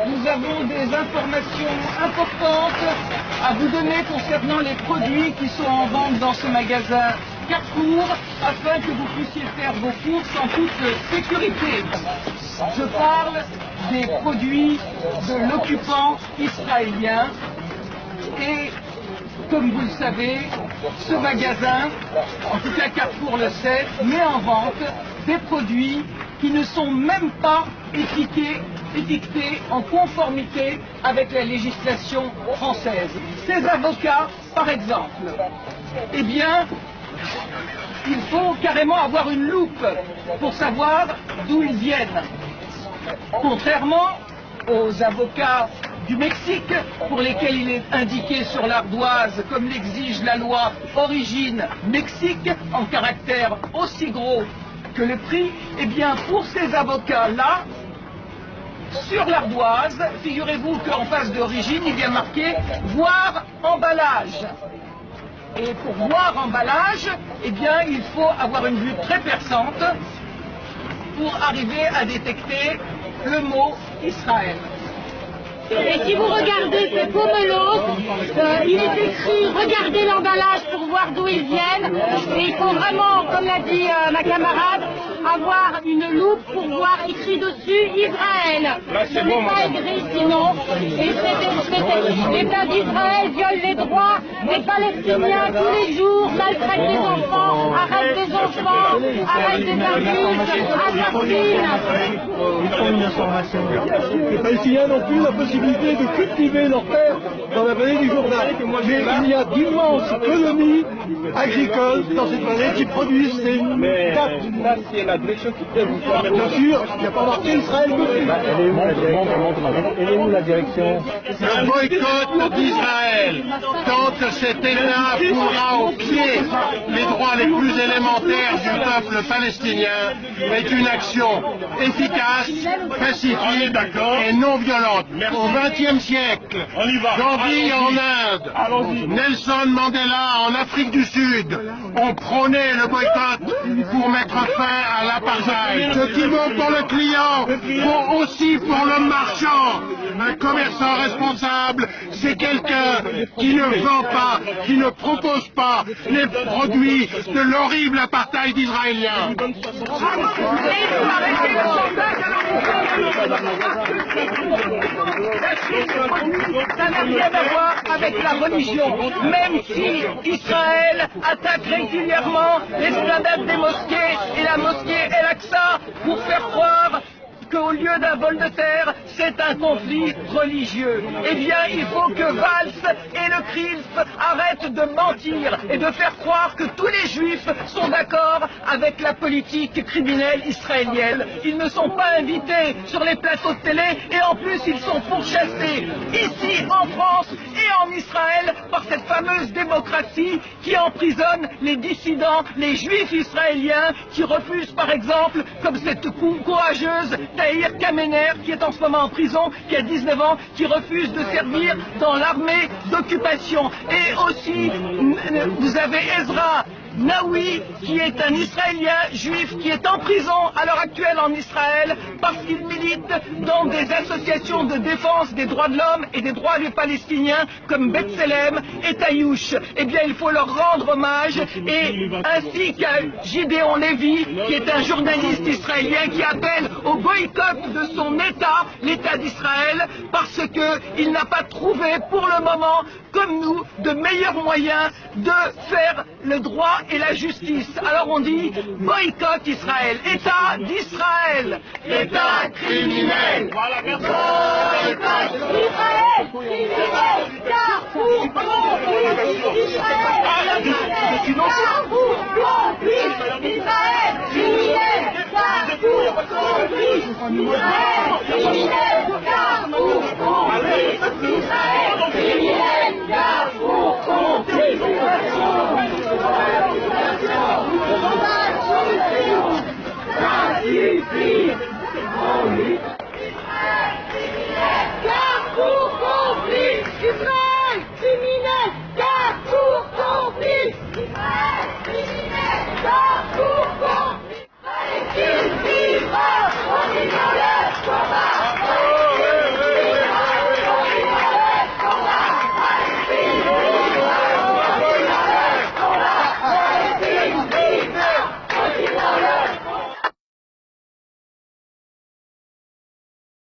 nous avons des informations importantes à vous donner concernant les produits qui sont en vente dans ce magasin Carrefour, afin que vous puissiez faire vos courses en toute sécurité. Je parle des produits de l'occupant israélien et, comme vous le savez, ce magasin, en tout cas Carrefour le sait, met en vente des produits qui ne sont même pas étiquetés en conformité avec la législation française. Ces avocats, par exemple, eh bien, il faut carrément avoir une loupe pour savoir d'où ils viennent. Contrairement aux avocats du Mexique, pour lesquels il est indiqué sur l'ardoise, comme l'exige la loi Origine Mexique, en caractère aussi gros que le prix, eh bien pour ces avocats-là, sur l'ardoise, figurez-vous qu'en face d'Origine, il y a marqué « voir emballage ». Et pour voir emballage, eh bien, il faut avoir une vue très perçante pour arriver à détecter le mot Israël. Et si vous regardez ces pomelos, il est écrit « Regardez l'emballage pour voir d'où ils viennent ». Et il faut vraiment, comme l'a dit ma camarade, avoir une loupe pour voir écrit dessus Israël. Ce n'est pas écrit sinon. Et l'État d'Israël viole les droits des Palestiniens tous les jours, maltraite les enfants, arrête des enfants, arrête des adultes, assassine. Ils font une information. Les Palestiniens n'ont plus la possibilité de cultiver leur terre dans la vallée du Jourdain. Mais il y a d'immenses colonies agricoles dans cette vallée qui produisent des dates. Là, c'est la direction qui peut vous faire. Bien sûr, il n'y a pas marqué Israël dessus. Elle est où la direction? Le boycott d'Israël, tant que cet État foulera au pied les droits les plus élémentaires du peuple palestinien, est une action efficace, pacifique et non violente. Au XXe siècle, Gandhi en Inde, Nelson Mandela en Afrique du Sud ont prôné le boycott pour mettre fin à l'apartheid. Ce qui vaut pour le client vaut aussi pour le marchand. Un commerçant responsable, c'est quelqu'un qui ne vend pas, qui ne propose pas les produits de l'horrible apartheid israélien. Ça n'a rien à voir avec la religion, même si Israël attaque régulièrement l'esplanade des mosquées et la mosquée El-Aqsa pour faire croire qu'au lieu d'un bol de terre, c'est un conflit religieux. Eh bien, il faut que Valls et le CRILF arrêtent de mentir et de faire croire que tous les juifs sont d'accord avec la politique criminelle israélienne. Ils ne sont pas invités sur les plateaux de télé et en plus ils sont pourchassés ici en France et en Israël par cette fameuse démocratie qui emprisonne les dissidents, les juifs israéliens qui refusent par exemple, comme cette courageuse Tahir Kamener qui est en ce moment en prison, qui a 19 ans, qui refuse de servir dans l'armée d'occupation. Et aussi, vous avez Ezra Naoui, qui est un Israélien juif qui est en prison à l'heure actuelle en Israël parce qu'il milite dans des associations de défense des droits de l'homme et des droits des Palestiniens comme B'Tselem et Taïouch. Eh bien, il faut leur rendre hommage, et ainsi qu'à Gideon Levy, qui est un journaliste israélien qui appelle au boycott de son État, l'État d'Israël, parce qu'il n'a pas trouvé pour le moment, comme nous, de meilleurs moyens de faire le droit et la justice. Alors on dit boycott Israël, État d'Israël, État criminel. Voilà, merci. Boycott Israël, criminel, Carrefour, complice Israël, Carrefour, complice Israël, criminel, Carrefour, complice Israël, criminel.